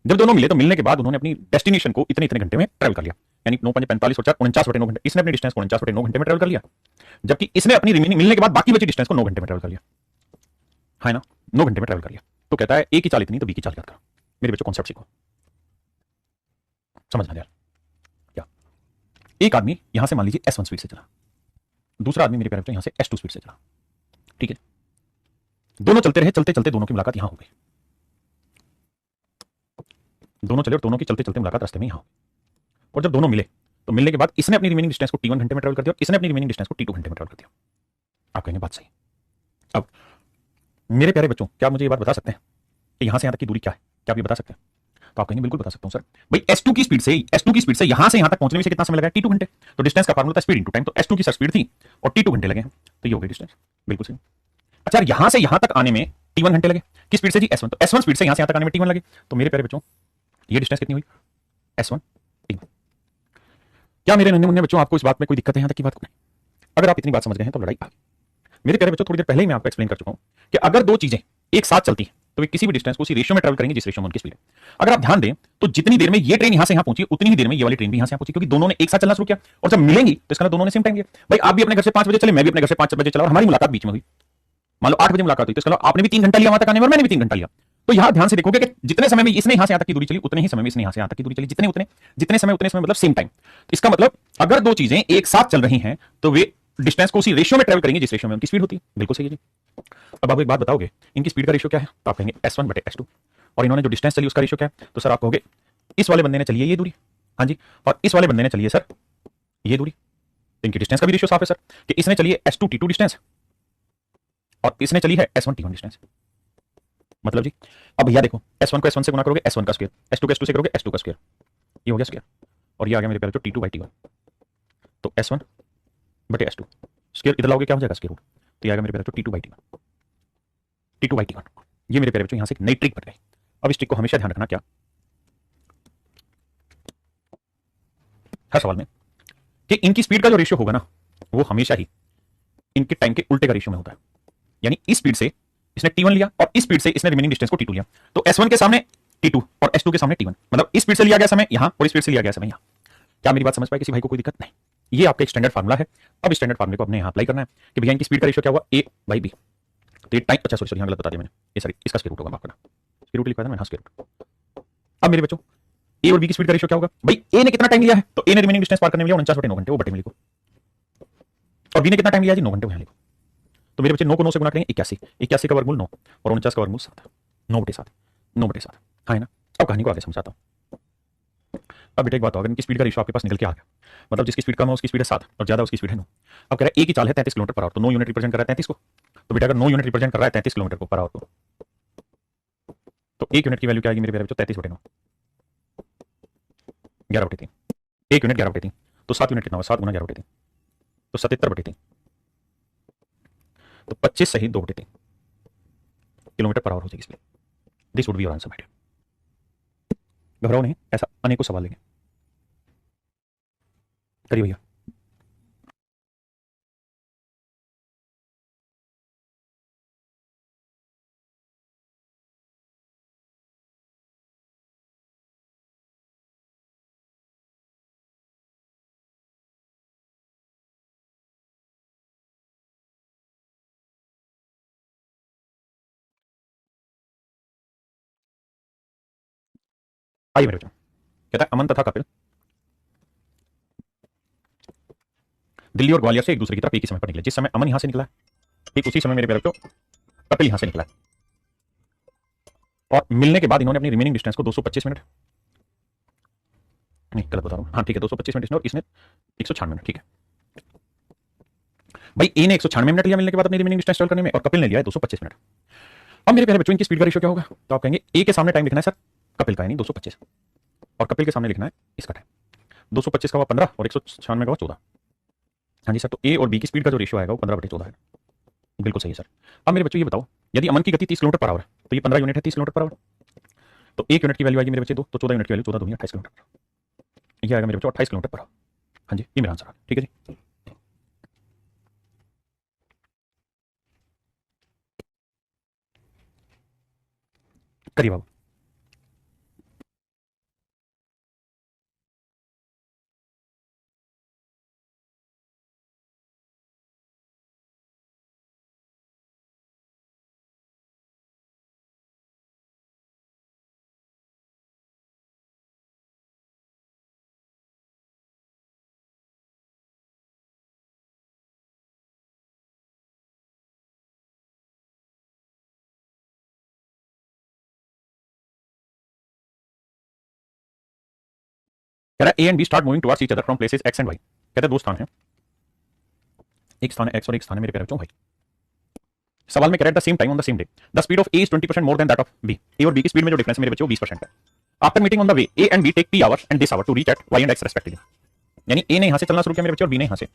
जब दोनों मिले तो मिलने के बाद उन्होंने अपनी डेस्टिनेशन को इतने इतने घंटे में ट्रैवल कर लिया, यानी 9 5 45 और 4 49/9 घंटे। इसने अपनी डिस्टेंस को 49/9 घंटे में ट्रैवल कर लिया, जबकि इसने अपनी रिमेनिंग मिलने के बाद बाकी बची डिस्टेंस को 9 घंटे में ट्रैवल कर लिया, है ना, 9 घंटे में ट्रैवल कर लिया। तो कहता है ए की चाल इतनी तो बी की चाल क्या करो। मेरे बच्चों कॉन्सेप्ट सीखो, समझना यार। क्या एक आदमी यहां से मान लीजिए S1 स्पीड से चला, दूसरा आदमी मेरे प्यारे बच्चों यहां से S2 स्पीड से चला, ठीक है। दोनों चलते रहे, चलते चलते दोनों की मुलाकात यहां हो गई। दोनों चले और दोनों की चलते चलते मुलाकात रास्ते में यहां हो गई। और जब दोनों मिले तो मिलने के बाद इसने अपनी रिमेनिंग डिस्टेंस को T1 घंटे में ट्रैवल कर दिया और इसने अपनी रिमेनिंग डिस्टेंस को T2 घंटे में ट्रैवल कर दिया। आप कहेंगे बात सही। अब मेरे प्यारे बच्चों, क्या आप मुझे ये बात बता सकते हैं कि यहां से यहां तक की दूरी क्या है? क्या आप ये बता सकते हैं? तो आप कहेंगे बिल्कुल बता सकता हूं सर। भाई S2 की स्पीड से यहां यहां तक पहुंचने में से कितना समय लगा है? T2 घंटे। तो डिस्टेंस का फार्मूला था स्पीड इनटू टाइम, तो S2 की स्पीड थी और T2 घंटे लगे हैं, तो ये हो गई डिस्टेंस। बिल्कुल सही। अच्छा, यहां से यहां तक आने में T1 घंटे लगे, किस स्पीड से जी? S1। तो S1 स्पीड से यहां से यहां तक आने में T1 लगे, तो मेरे प्यारे बच्चों ये डिस्टेंस कितनी हुई? S1 T1। क्या मेरे नन्हे मुन्ने बच्चों आपको इस बात में कोई दिक्कत है? यहां तक की बात को नहीं। अगर आप इतनी बात समझ गए हैं तो लड़ाई आ गई। मेरे प्यारे बच्चों थोड़ी देर पहले ही मैं आपको एक्सप्लेन कर चुका हूं कि अगर दो चीजें एक साथ चलती हैं तो वे किसी भी डिस्टेंस को उसी रेशियो में ट्रैवल करेंगे जिस रेशियो में उनकी स्पीड है। अगर आप ध्यान दें तो जितनी देर में ये ट्रेन यहां से यहां पहुंची उतनी ही देर में ये वाली ट्रेन भी यहां से यहां पहुंची, क्योंकि दोनों ने एक साथ चलना शुरू किया और जब मिलेंगी तो इसका दोनों ने सेम टाइम दिया। भाई आप भी अपने घर से 5 बजे चले, मैं भी अपने घर से 5 बजे चला और हमारी मुलाकात बीच में हुई, मान लो 8 बजे मुलाकात हुई, तो इसका आपने भी 3 घंटा लिया वहां तक आने में और मैंने भी 3 घंटा लिया। तो यहां ध्यान से देखोगे कि जितने समय में इसने यहां से यहां तक की दूरी चली उतने ही समय में इसने यहां से यहां तक की दूरी चली, जितने समय मतलब सेम टाइम। इसका मतलब अगर दो चीजें एक साथ चल रही हैं तो वे डिस्टेंस को उसी रेशियो में ट्रैवल करेंगे जिस रेशियो में उनकी स्पीड होती है। बिल्कुल सही है जी। अब आप एक बात बताओगे, इनकी स्पीड का रेशियो क्या है? तो आप कहेंगे S1/S2। और इन्होंने जो डिस्टेंस चली उसका रेशियो क्या है? तो सर आप कहोगे इस वाले बंदे ने चली है ये दूरी, हाँ जी, और इस वाले बंदे ने चली है सर ये दूरी। तो इनकी डिस्टेंस का भी रेशियो साफ है सर कि इसने चली है S2 T2 डिस्टेंस और इसने चली है S1 T1 डिस्टेंस। मतलब जी अब भैया देखो, S1 को S1 से गुना करोगे S1 का स्क्वायर, S2 को S2 से करोगे S2 का स्क्वायर, ये हो गया स्क्वायर। और ये आ गया मेरे प्यारे T2 बाई T1। तो S1/S2 स्क्वायर इधर लाओगे क्या हो जाएगा? Square root. तो ये आएगा मेरे प्यारे T2 by T1, T2 by T1। ये मेरे प्यारे बच्चों यहां से एक नई ट्रिक बन गई। अब इस ट्रिक को हमेशा ध्यान रखना, क्या हर सवाल में कि इनकी स्पीड का जो रेशियो होगा ना वो हमेशा ही इनके टाइम के उल्टे का रेशियो में होता है। यानी इस स्पीड से इसने T1 लिया और इस स्पीड से इसने रिमेनिंग डिस्टेंस को T2 लिया, तो S1 के सामने T2 और S2 के सामने T1, मतलब इस स्पीड से लिया गया समय यहां और इस स्पीड से लिया गया समय यहां। क्या मेरी बात समझ पाए किसी भाई को? कोई दिक्कत नहीं। ये आपका एक स्टैंडर्ड फार्मूला है। अब स्टैंडर्ड फार्मूले को अपने यहां अप्लाई करना है कि भैया इनकी स्पीड का रेशियो क्या हुआ? A/B। तो ये टाइम, अच्छा सॉरी यहां गलत बता दिया मैंने, ये सॉरी इसका स्क्वायर रूट होगा, माफ करना, स्क्वायर रूट लिखा था मैंने, स्क्वायर रूट। अब मेरे बच्चों ए और बी की स्पीड का रेशियो क्या होगा? भाई ए ने कितना टाइम लिया है? तो ए ने रिमेनिंग डिस्टेंस पार करने में लिया 49/9 घंटे, वो बटे में लिखो। और बी ने कितना टाइम लिया जी? 9 घंटे, वहां लिखो। तो मेरे बच्चे 9 को 9 से गुना करेंगे 81, 81 का वर्गमूल 9 और 49 का वर्गमूल 7, 9/7, 9/7, हाँ है ना। अब कहानी को आगे समझाता हूं। अब बेटा एक बात हो, अगर इनकी स्पीड का रेशियो आपके पास निकल के आ गया, मतलब जिसकी स्पीड कम है उसकी स्पीड है 7 और ज्यादा उसकी स्पीड है 9। अब कह रहा है ए की चाल है 33 किलोमीटर पर आवर, तो 9 यूनिट रिप्रेजेंट कर रहा है 33 को। तो बेटा अगर 9 यूनिट रिप्रेजेंट कर रहा है 33 किलोमीटर को पर आवर को, तो 1 यूनिट की वैल्यू क्या आएगी मेरे प्यारे बच्चों? 33/9, 11/3। 1 यूनिट 11/3, तो 7 यूनिट कितना हुआ? 7 गुना 11/3, तो 77/3, तो 25 सही 2/3 किलोमीटर पर आवर हो जाएगी speed. This would be your answer. घबराओ नहीं, ऐसा अनेकों सवाल लेंगे। करिए भैया। आइए मेरे बच्चों, कहता है अमन तथा कपिल दिल्ली और ग्वालियर से एक दूसरे की तरफ एक ही समय पर निकले। जिस समय अमन यहां से निकला ठीक उसी समय मेरे प्यारे बच्चों कपिल यहां से निकला और मिलने के बाद इन्होंने अपनी रिमेनिंग डिस्टेंस को 225 मिनट, नहीं गलत बता रहा हूं, हाँ ठीक है 225 मिनट इसने और इसने 196 मिनट, ठीक है भाई। ए ने 196 मिनट लिया मिलने के बाद अपनी रिमेनिंग डिस्टेंस ट्रैवल करने में और कपिल ने लिया 225 मिनट। अब मेरे प्यारे बच्चों इनकी स्पीड का रेशियो क्या होगा? तो आप कहेंगे ए के सामने टाइम लिखना है सर कपिल का, यानी 225, और कपिल के सामने लिखना है इसका टाइम। 225 का हुआ 15 और 196 का हुआ 14। हाँ जी सर, तो ए और बी की स्पीड का जो रेशियो आएगा वो 15/14 है। बिल्कुल सही है सर। अब मेरे बच्चों ये बताओ यदि अमन की गति 30 किलोमीटर पर आवर, तो ये 15 यूनिट है 30 किलोमीटर पर आवर, तो 1 यूनिट की वैल्यू आएगी मेरे बच्चे 2, तो 14 यूनिट की वैल्यू 14 दूनी 28 किलोमीटर, ये आएगा मेरे बच्चों 28 किलोमीटर पर आवर। हाँ जी, ये मेरा आंसर है। ठीक है जी, करिए बाबू। कह रहा है A and B start moving towards each other from places X and Y. कहता है दो स्थान है, एक स्थान है एक्स और एक स्थान है मेरे प्यारे बच्चों वाई। सवाल में कह रहा है the same time on the same day the speed of A is 20% more than that of B. A और बी की स्पीड में जो डिफरेंस है मेरे बच्चों 20% है। After meeting on the way A and B take T hours and this hour to reach at Y and X respectively. यानी A ने यहां से चलना शुरू किया मेरे बच्चों और बी ने यहां से।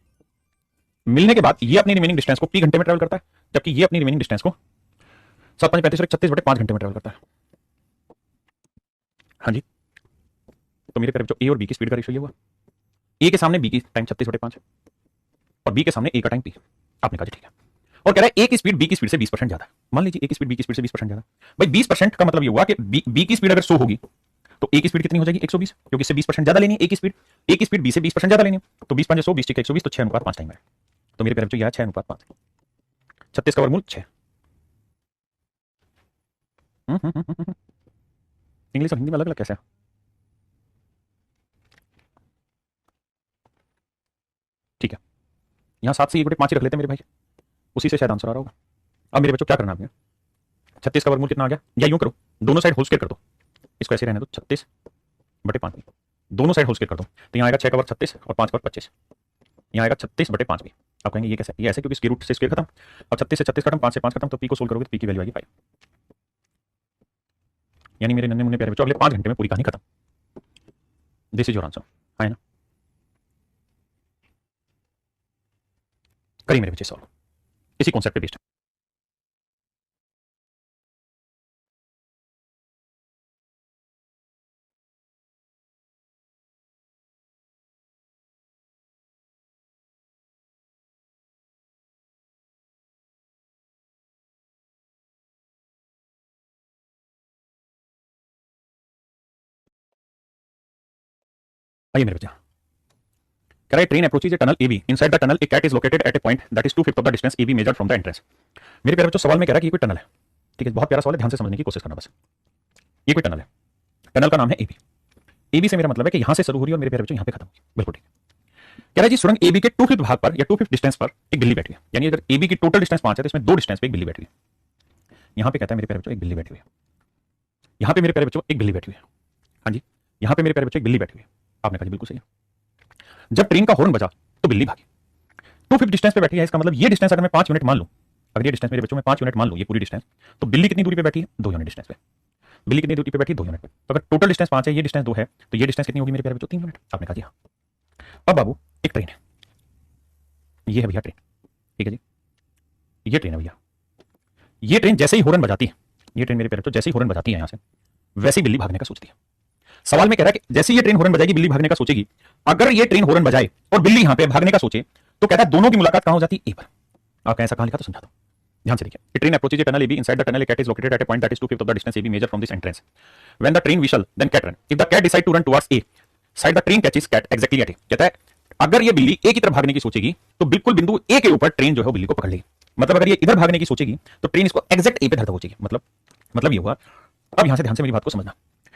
मिलने के बाद ये अपनी रिमेनिंग डिस्टेंस को पी घंटे में ट्रेवल करता है, जबकि ये अपनी रिमेनिंग डिस्टेंस को 7 5 35 36 बटे 5 घंटे में ट्रेवल करता है। हाँ जी, तो मेरे प्यारे बच्चों ए और बी की स्पीड का रेशियो ये हुआ, ए के सामने बी की टाइम 36 बटे 5 और बी के सामने ए का टाइम पी। आपने कहा ठीक है। और कह रहा है ए की स्पीड बी की स्पीड से 20% ज्यादा है। मान लीजिए ए की स्पीड बी की स्पीड से 20% ज्यादा, भाई 20% का मतलब ये हुआ कि बी की स्पीड अगर 100 होगी तो ए की स्पीड कितनी हो जाएगी 120, क्योंकि इससे 20% ज्यादा लेनी है। ए की स्पीड बी से 20% ज्यादा लेनी है, तो 20 5 100 20 ठीक है 120, तो 6:5 टाइम है। तो मेरे प्यारे बच्चों यह 6:5, 36 का वर्गमूल 6। इंग्लिश और हिंदी में अलग अलग कैसे है? ठीक है, यहाँ 7 से 1/5 ही रख लेते हैं मेरे भाई, उसी से शायद आंसर आ रहा होगा। अब मेरे बच्चों क्या करना है, 36 का वर्गमूल कितना आ गया, या यूं करो दोनों साइड होल स्क्वायर कर दो, इसको ऐसे रहने दो 36/5 दोनों साइड होल स्क्वायर कर दो, तो यहाँ आएगा 6 का वर्ग 36 और 5 का वर्ग 25, यहाँ आएगा 36/5 भी। आप कहेंगे ये कैसे, ये ऐसे क्योंकि स्क्वायर रूट से स्क्वायर खत्म, अब 36 से 36 खत्म, 5 से 5 खत्म, तो पी को सोल्व करोगे तो पी की वैल्यू आएगी 5। यानी मेरे नन्हे मुन्ने प्यारे बच्चों अगले 5 घंटे में पूरी कहानी खत्म। दिस इज योर आंसर, है ना? करिए मेरे बच्चे सॉल्व, इसी कॉन्सेप्ट पे बेस्ड। आइए मेरे बच्चे, कह रहा है train approaches a tunnel AB, inside the tunnel a cat is located at a point that is 2/5 of the distance AB measured from the entrance. मेरे प्यारे बच्चों सवाल में कह रहा है कि ये कोई टनल है, ठीक है, बहुत प्यारा सवाल है, ध्यान से समझने की कोशिश करना बस। ये कोई टनल है, टनल का नाम है एबी। एबी से मेरा मतलब है कि यहां से शुरू हो रही है और मेरे प्यारे बच्चों यहां पे खत्म होगी, बिल्कुल ठीक। कह रहा है जी सुरंग एबी के 2/5 भाग पर या 2/5 डिस्टेंस पर एक बिल्ली बैठी है, यानी अगर एबी की टोटल डिस्टेंस 5 है तो इसमें 2 डिस्टेंस पे एक बिल्ली बैठी है। यहां पे कहता है मेरे प्यारे बच्चों एक बिल्ली बैठी हुई है, यहां पे मेरे प्यारे बच्चों एक बिल्ली बैठी हुई है। हाँ जी, यहां पे मेरे प्यारे बच्चों एक बिल्ली बैठी हुई है। आपने कहा बिल्कुल सही है। जब ट्रेन का हॉर्न बजा तो बिल्ली भागी। 2/5 डिस्टेंस पे बैठी है, इसका मतलब ये डिस्टेंस अगर मैं 5 यूनिट मान लूं, अगर ये डिस्टेंस मेरे बच्चों में 5 यूनिट मान लूं, ये पूरी डिस्टेंस, तो बिल्ली कितनी दूरी पे बैठी है 2 यूनिट डिस्टेंस पे। बिल्ली कितनी दूरी पे बैठी है 2 यूनिट पे, तो अगर टोटल डिस्टेंस 5 है, ये डिस्टेंस 2 है, तो ये डिस्टेंस कितनी होगी मेरे प्यारे बच्चों 3 यूनिट। आपने कहा जी हाँ। अब बाबू एक ट्रेन है, ये है भैया ट्रेन, ठीक है जी, ये ट्रेन है भैया। ये ट्रेन जैसे ही हॉर्न बजाती है, ये ट्रेन मेरे प्यारे बच्चों जैसे ही हॉर्न बजाती है यहां से, वैसे ही बिल्ली भागने का सोचती है। सवाल में कह रहा है कि जैसे ये ट्रेन हॉर्न बजाएगी बिल्ली भागने का सोचेगी, अगर ये ट्रेन हॉर्न बजाए और बिल्ली यहां पे भागने का सोचे, तो कहता है दोनों की मुलाकात कहां हो जाती है, ए पर। आप ऐसा कहां लिखा तो समझा दो, ध्यान से देखिए। Train approaches a tunnel AB, inside the tunnel a cat is located at a point that is 2/5 of the distance AB measured from this entrance. When the train whistle then cat run, if the cat decide to run towards A side the train catches cat exactly at A. कहता है अगर ये बिल्ली ए की तरफ भागने की सोचेगी तो बिल्कुल बिंदु ए के ऊपर ट्रेन जो है बिल्ली को पकड़ लेगी। मतलब अगर ये इधर भागने की सोचेगी तो ट्रेन इसको एग्जैक्ट ए पे धर पहुंचेगी। मतलब ये हुआ। अब यहां से ध्यान से मेरी बात को समझना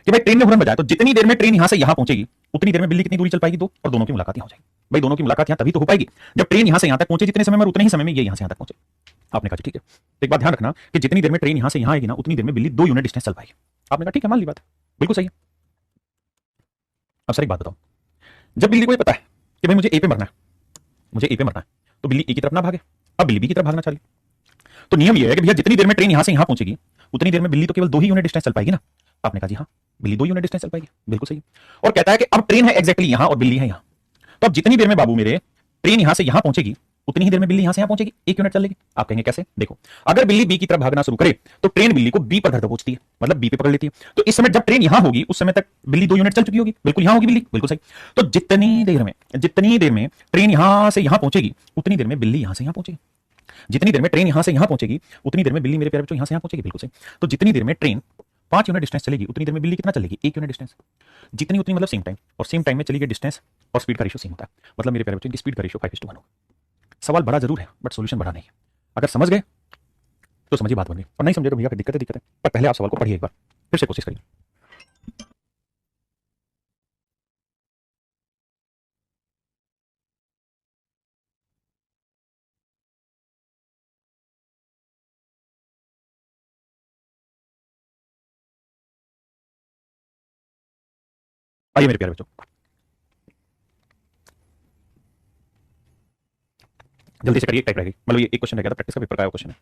कि भाई ट्रेन ने हॉर्न बजाया तो जितनी देर में ट्रेन यहां से यहां पहुंचेगी उतनी देर में बिल्ली कितनी दूरी चल पाएगी 2, और दोनों की मुलाकात यहां हो जाएगी। भाई दोनों की मुलाकात यहां तभी तो हो पाएगी जब ट्रेन यहां से यहां तक पहुंचे, जितने समय में उतने ही समय में ये यहां से यहां तक पहुंचे। आपने कहा ठीक है, तो एक बात ध्यान रखना कि जितनी देर में ट्रेन यहां से यहां आएगी ना उतनी देर में बिल्ली 2 यूनिट डिस्टेंस चल पाएगी। आपने कहा ठीक है, मान ली बात, बिल्कुल सही है। अब सर एक बात बताओ, जब बिल्ली को ये पता है कि भाई मुझे ए पे मरना है, मुझे ए पे मरना है, तो बिल्ली ए की तरफ ना भागे, अब बिल्ली बी की तरफ भागना चाहिए। तो नियम ये है कि भैया जितनी देर में ट्रेन यहां से यहां पहुंचेगी उतनी देर में बिल्ली तो केवल 2 ही यूनिट डिस्टेंस चल पाएगी ना। आपने कहा जी हाँ, बिल्ली 2 यूनिट डिस्टेंस चल पाएगी, बिल्कुल सही। और कहता है कि अब ट्रेन है एग्जैक्टली यहां और बिल्ली है यहां, तो अब जितनी देर में बाबू मेरे ट्रेन यहां से यहां पहुंचेगी उतनी ही देर में बिल्ली यहां से यहां पहुंचेगी, 1 यूनिट चलेगी। आप कहेंगे कैसे? देखो, अगर बिल्ली बी की तरफ भागना शुरू करे तो ट्रेन बिल्ली को बी पर घर पहुंचती है, मतलब बी पे पकड़ लेती है। तो इस समय जब ट्रेन यहां होगी उस समय तक बिल्ली 2 यूनिट चल चुकी होगी, बिल्कुल यहां होगी बिल्ली, बिल्कुल सही। तो जितनी देर में ट्रेन यहां से यहां पहुंचेगी उतनी देर में बिल्ली यहां से यहां पहुंचेगी। जितनी देर में ट्रेन यहां से यहां पहुंचेगी उतनी देर में बिल्ली, मेरे प्यारे बच्चों, यहां से यहां पहुंचेगी, बिल्कुल सही। तो जितनी देर में ट्रेन 5 यूनिट डिस्टेंस चलेगी उतनी देर में बिल्ली कितना चलेगी? 1 यूनिट डिस्टेंस। जितनी उतनी मतलब सेम टाइम, और सेम टाइम में चली गई डिस्टेंस और स्पीड का रेशियो सेम होता है। मतलब मेरे प्यारे बच्चों, इनकी स्पीड का रेशियो 5:1 होगा। सवाल बड़ा जरूर है बट सॉल्यूशन बड़ा नहीं है। अगर समझ गए तो समझिए बात बन गई, और नहीं समझे तो भैया दिक्कत है। पर पहले आप सवाल को पढ़िए एक बार, फिर से कोशिश करिए। आइए मेरे प्यारे बच्चों, जल्दी से करिए, टाइप रहेगी, मतलब ये एक क्वेश्चन रह गया था, प्रैक्टिस का पेपर का क्वेश्चन है।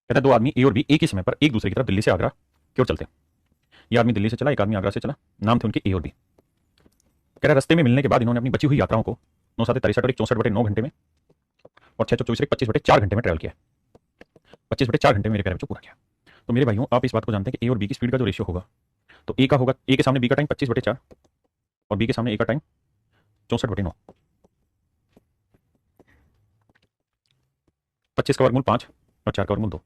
कहता है दो आदमी ए और बी एक ही समय पर एक दूसरे की तरफ दिल्ली से आगरा की ओर चलते हैं। ये आदमी दिल्ली से चला, एक आदमी आगरा से चला, नाम थे उनके ए और बी। कह रहा रास्ते में मिलने के बाद इन्होंने अपनी बची हुई यात्राओं को 9 7 63 और 64/9 घंटे में और 6 24 25/4 घंटे में ट्रैवल किया। 25/4 घंटे में मेरे प्यारे बच्चों पूरा किया। तो मेरे भाइयों, आप इस बात को जानते हैं कि ए और बी की स्पीड का जो रेशियो होगा, तो ए का होगा, ए के सामने बी का टाइम 25/4 और बी के सामने ए का टाइम 64/9। 25 का वर्गमूल 5 और 4 का वर्गमूल 2,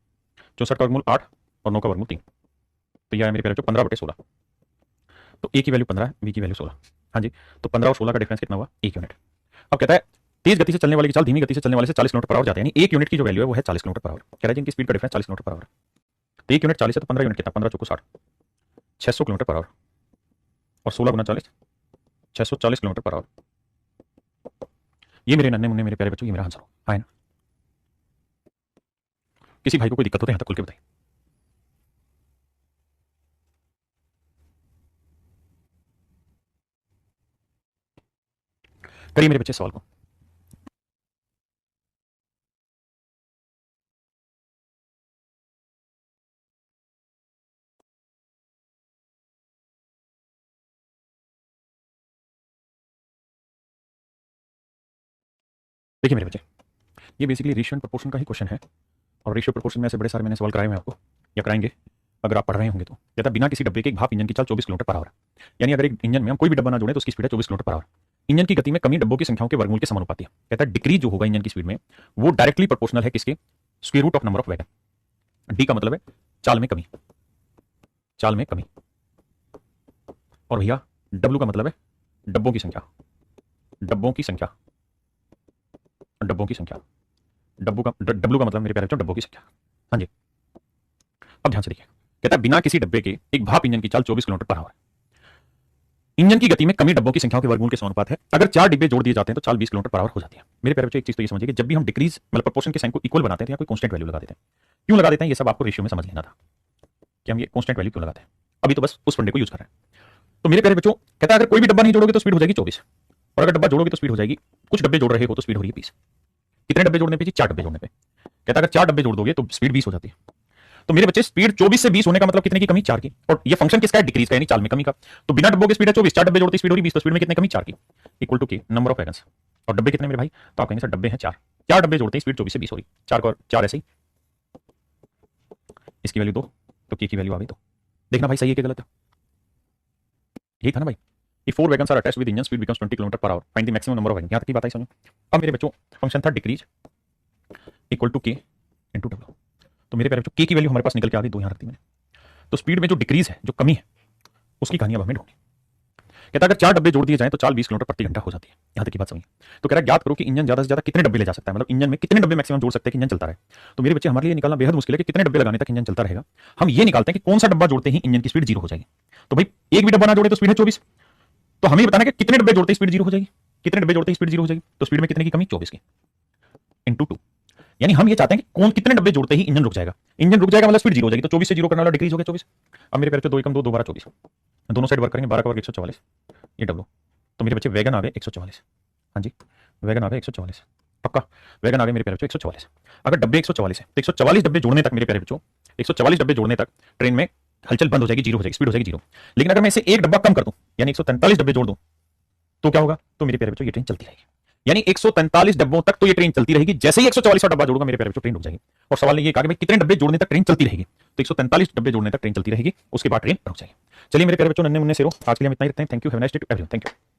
64 का वर्गमूल 8 और 9 का वर्गमूल 3। तो यह है मेरे प्यारे बच्चों 15/16। तो ए की वैल्यू 15 है, बी की वैल्यू 16। हाँ जी, तो 15 और 16 का डिफरेंस कितना हुआ? 1 यूनिट। अब कहता है तेज गति से चलने वाले की चाल धीमी गति से चलने वाले से 40 किलोमीटर पर आवर जाते हैं, यानी 1 यूनिट की जो वैल्यू है वो है 40 किलोमीटर पर आवर। कह रहा है जिनकी स्पीड का डिफरेंस 40 किलोमीटर पर आवर। तो 1 यूनिट 40 है तो 15 यूनिट कितना? 15 चौको 60, 600 किलोमीटर पर आवर, और 16 गुना 40, 640 किलोमीटर पर आवर। ये मेरे नन्हे मुन्ने मेरे प्यारे बच्चों, ये मेरा आंसर हो। हाँ ना? किसी भाई को कोई दिक्कत हो तो यहाँ तक खुल के बताइए। करिए मेरे बच्चे सवाल को। देखिए मेरे बच्चे, ये बेसिकली रेशियो एंड प्रोपोर्शन का ही क्वेश्चन है, और रेशियो प्रोपोर्शन में ऐसे बड़े सारे मैंने सवाल कराए हैं आपको, या कराएंगे अगर आप पढ़ रहे होंगे तो। कहता बिना किसी डब्बे के एक भाप इंजन की चाल 24 किलोमीटर पर आवर है, यानी अगर एक इंजन में हम कोई भी डब्बा ना जोड़े तो उसकी स्पीड है 24 किलोमीटर पर आवर। इंजन की गति में कमी डब्बों की संख्याओं के वर्गमूल के समानुपाती है। कहता है डिक्रीज जो होगा इंजन की स्पीड में वो डायरेक्टली प्रोपोर्शनल है किसके? Square root of number of wagon. D का मतलब है चाल में कमी, चाल में कमी। और भैया डब्ल्यू का मतलब है डब्बों की संख्या, डब्बों की संख्या, डब्बों की संख्या। डब्ल्यू का मतलब मेरे प्यारे बच्चों डब्बों की संख्या। हाँ जी, अब ध्यान से देखिए, कहता है बिना किसी डब्बे के एक भाप इंजन की चाल 24 किलोमीटर पर आवर। इंजन की गति में कमी डब्बों की संख्याओं के वर्गमूल के समानुपात है। अगर 4 डिब्बे जोड़ दिए जाते हैं तो चाल 20 किलोमीटर पर आवर हो जाती है। मेरे प्यारे बच्चों एक चीज तो ये समझिए कि जब भी हम डिक्रीज मतलब प्रोपोर्शन के साइन को इक्वल बनाते हैं या कोई कांस्टेंट वैल्यू लगा देते हैं, क्यों लगा देते हैं ये सब आपको रेशियो में समझ लेना था कि हम ये कांस्टेंट वैल्यू क्यों लगाते हैं। अभी तो बस उस फंडे को यूज कर रहे हैं। तो मेरे प्यारे बच्चों कहता है अगर कोई भी डब्बा नहीं जोड़ोगे तो स्पीड हो जाएगी 24, और अगर डब्बा जोड़ोगे तो स्पीड हो जाएगी, कुछ डब्बे जोड़ रहे हो तो स्पीड हो रही है 20। कितने डब्बे जोड़ने पे? 4 डब्बे जोड़ने पे। कहता है अगर 4 डब्बे जोड़ दोगे तो स्पीड 20 हो जाती है। तो मेरे बच्चे स्पीड 24 से 20 होने का मतलब कितने की कमी? 4 की। और ये फंक्शन किसका है? डिक्रीज का, यानी चाल में कमी का। तो बिना डब्बों की स्पीड है 24, 4 डब्बे जोड़ते स्पीड हो रही 20, तो स्पीड में कितने कमी? 4 की। इक्वल टू के नंबर ऑफ वैगन्स। और डब्बे कितने मेरे भाई? तो आप कहेंगे सर डब्बे हैं 4, 4 डब्बे जोड़ते हैं स्पीड 24 से 20 हो रही, 4 को 4 ऐसे ही, इसकी वैल्यू 2, तो के की वैल्यू आ गई। तो देखना भाई सही है कि गलत है? यही था ना भाई, if 4 wagons are attached with engine speed becomes 20 km per hour, find the maximum number of wagons। यहाँ तक की बात आई समझो। अब मेरे बच्चों फंक्शन था डिक्रीज इक्वल टू के इंटू डब्ल्यू। तो मेरे प्यारे बच्चों के की वैल्यू हमारे पास निकल के आ गई, 2 यहाँ रख दी मैंने। तो स्पीड में जो डिक्रीज है, जो कमी है, उसकी कहानी अब हमें ढूंढनी। कहता अगर 4 डब्बे जोड़ दिए जाए तो चाल 20 किलोमीटर प्रति घंटा हो जाती है। यहाँ तक की बात समझिए। तो कह रहा है ज्ञात करो कि इंजन ज्यादा से ज्यादा कितने डब्बे ले जा सकता है, मतलब इंजन में कितने डब्बे मैक्सिमम जोड़ सकते हैं कि इंजन चलता रहे। तो मेरे बच्चे हमारे लिए निकालना बेहद मुश्किल है कि कितने डब्बे लगाने तक इंजन चलता रहेगा। हम ये निकालते हैं कि कौन सा डब्बा जोड़ते ही इंजन की स्पीड 0 हो जाएगी। तो भाई एक भी डब्बा ना जोड़े तो स्पीड है 24, तो हमें बताना कि कितने डब्बे जोड़ते ही स्पीड 0 हो जाएगी, कितने डब्बे जोड़ते ही स्पीड 0 हो जाएगी। तो स्पीड में कितने की कमी? 24 की, इंटू 2। यानी हम ये चाहते हैं कि कौन कितने डब्बे जोड़ते ही इंजन रुक जाएगा। इंजन रुक जाएगा मतलब स्पीड 0 हो जाएगी, तो 24 से 0 करने वाला डिक्रीज हो गया 24। अब मेरे प्यारे 2 एकम 2 2 12 24, दोनों साइड वर्क करेंगे, 12 का वर्ग 144, ये डब्ल्यू। तो मेरे बच्चे वैगन आ गए 144। हाँ जी, वैगन आ गए 144। पक्का। वैगन आ गए मेरे प्यारे बच्चों 144। अगर डब्बे 144 है तो 144 डब्बे जोड़ने तक मेरे प्यारे बच्चों, 144 डब्बे जोड़ने तक ट्रेन में हलचल बंद हो जाएगी, जीरो हो जाएगी, स्पीड हो जाएगी जीरो। लेकिन अगर मैं इसे एक डब्बा कम कर दूं, यानी 143 डब्बे जोड़ दूं, तो क्या होगा? तो मेरे प्यारे बच्चों ये ट्रेन चलती रहेगी। यानी 143 डब्बों तक तो ये ट्रेन चलती रहेगी। जैसे ही 144वां डब्बा जोड़ूंगा मेरे प्यारे बच्चों, ट्रेन रुक जाएगी। और सवाल ये कहा कि भाई कितने डब्बे जोड़ने तक ट्रेन चलती रहेगी? तो 143 डब्बे जोड़ने तक ट्रेन चलती रहेगी, उसके बाद ट्रेन रुक जाएगी। चलिए मेरे प्यारे बच्चों, नन्हे मुन्ने शेरों, आज के लिए हम इतना ही रखते हैं। Thank you, have a nice day to everyone. Thank you.